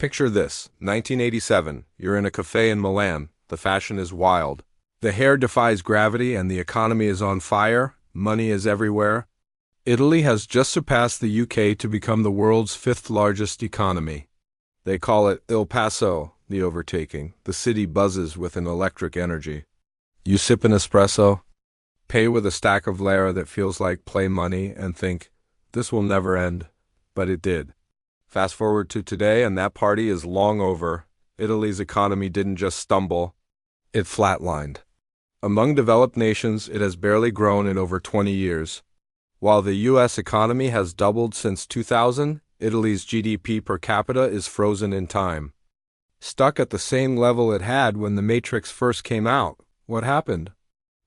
Picture this, 1987, you're in a cafe in Milan, the fashion is wild. The hair defies gravity and the economy is on fire, money is everywhere. Italy has just surpassed the UK to become the world's fifth largest economy. They call it Il Paso, the overtaking. The city buzzes with an electric energy. You sip an espresso, pay with a stack of Lira that feels like play money, and think, this will never end. But it did. Fast forward to today, and that party is long over. Italy's economy didn't just stumble, it flatlined. Among developed nations, it has barely grown in over 20 years. While the U.S. economy has doubled since 2000, Italy's GDP per capita is frozen in time. Stuck at the same level it had when The Matrix first came out. What happened?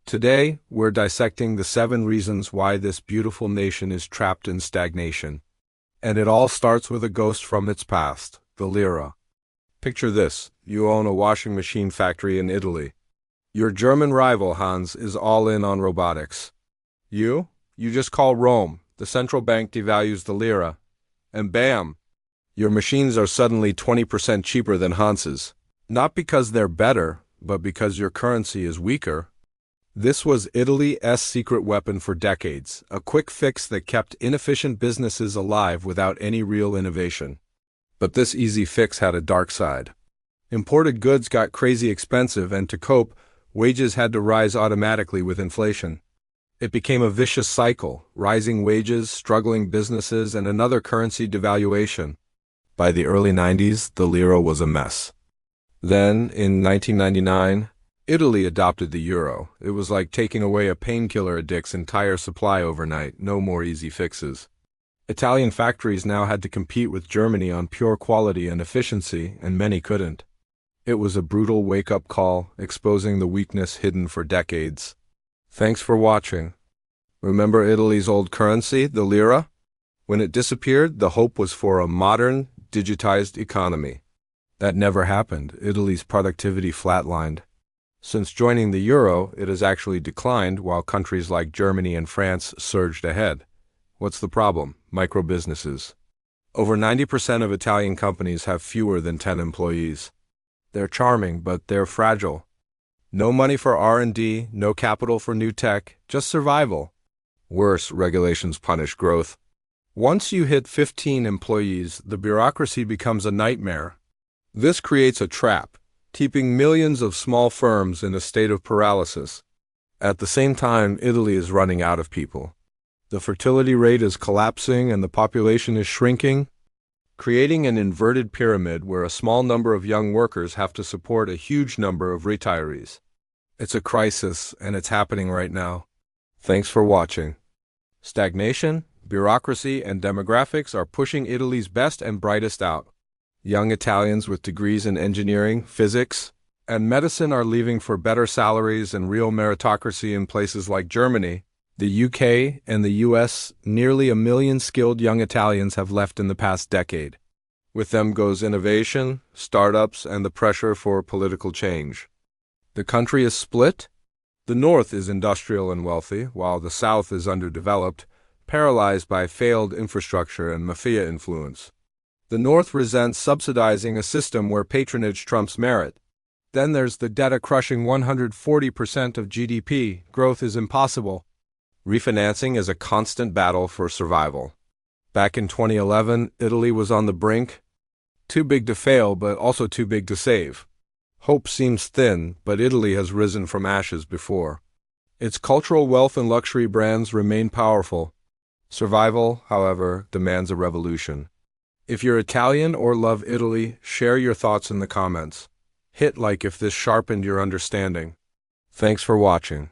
Today, we're dissecting the 7 reasons why this beautiful nation is trapped in stagnation. And it all starts with a ghost from its past, the Lira. Picture this, you own a washing machine factory in Italy. Your German rival, Hans, is all in on robotics. You just call Rome, the central bank devalues the Lira, and bam! Your machines are suddenly 20% cheaper than Hans's. Not because they're better, but because your currency is weaker. This was Italy's secret weapon for decades, a quick fix that kept inefficient businesses alive without any real innovation. But this easy fix had a dark side. Imported goods got crazy expensive, and to cope, wages had to rise automatically with inflation. It became a vicious cycle, rising wages, struggling businesses, and another currency devaluation. By the early 90s, the Lira was a mess. Then, in 1999, Italy adopted the euro. It was like taking away a painkiller addict's entire supply overnight, no more easy fixes. Italian factories now had to compete with Germany on pure quality and efficiency, and many couldn't. It was a brutal wake-up call, exposing the weakness hidden for decades. Thanks for watching. Remember Italy's old currency, the Lira? When it disappeared, the hope was for a modern, digitized economy. That never happened. Italy's productivity flatlined. Since joining the euro, it has actually declined, while countries like Germany and France surged ahead. What's the problem? Micro-businesses. Over 90% of Italian companies have fewer than 10 employees. They're charming, but they're fragile. No money for R&D, no capital for new tech, just survival. Worse, regulations punish growth. Once you hit 15 employees, the bureaucracy becomes a nightmare. This creates a trap, keeping millions of small firms in a state of paralysis. At the same time, Italy is running out of people. The fertility rate is collapsing and the population is shrinking, creating an inverted pyramid where a small number of young workers have to support a huge number of retirees. It's a crisis, and it's happening right now. Thanks for watching. Stagnation, bureaucracy, and demographics are pushing Italy's best and brightest out. Young Italians with degrees in engineering, physics, and medicine are leaving for better salaries and real meritocracy in places like Germany, the UK, and the US. Nearly 1 million skilled young Italians have left in the past decade. With them goes innovation, startups, and the pressure for political change. The country is split. The north is industrial and wealthy, while the south is underdeveloped, paralyzed by failed infrastructure and mafia influence. The North resents subsidizing a system where patronage trumps merit. Then there's the data-crushing 140% of GDP. Growth is impossible. Refinancing is a constant battle for survival. Back in 2011, Italy was on the brink. Too big to fail, but also too big to save. Hope seems thin, but Italy has risen from ashes before. Its cultural wealth and luxury brands remain powerful. Survival, however, demands a revolution. If you're Italian or love Italy, share your thoughts in the comments. Hit like if this sharpened your understanding. Thanks for watching.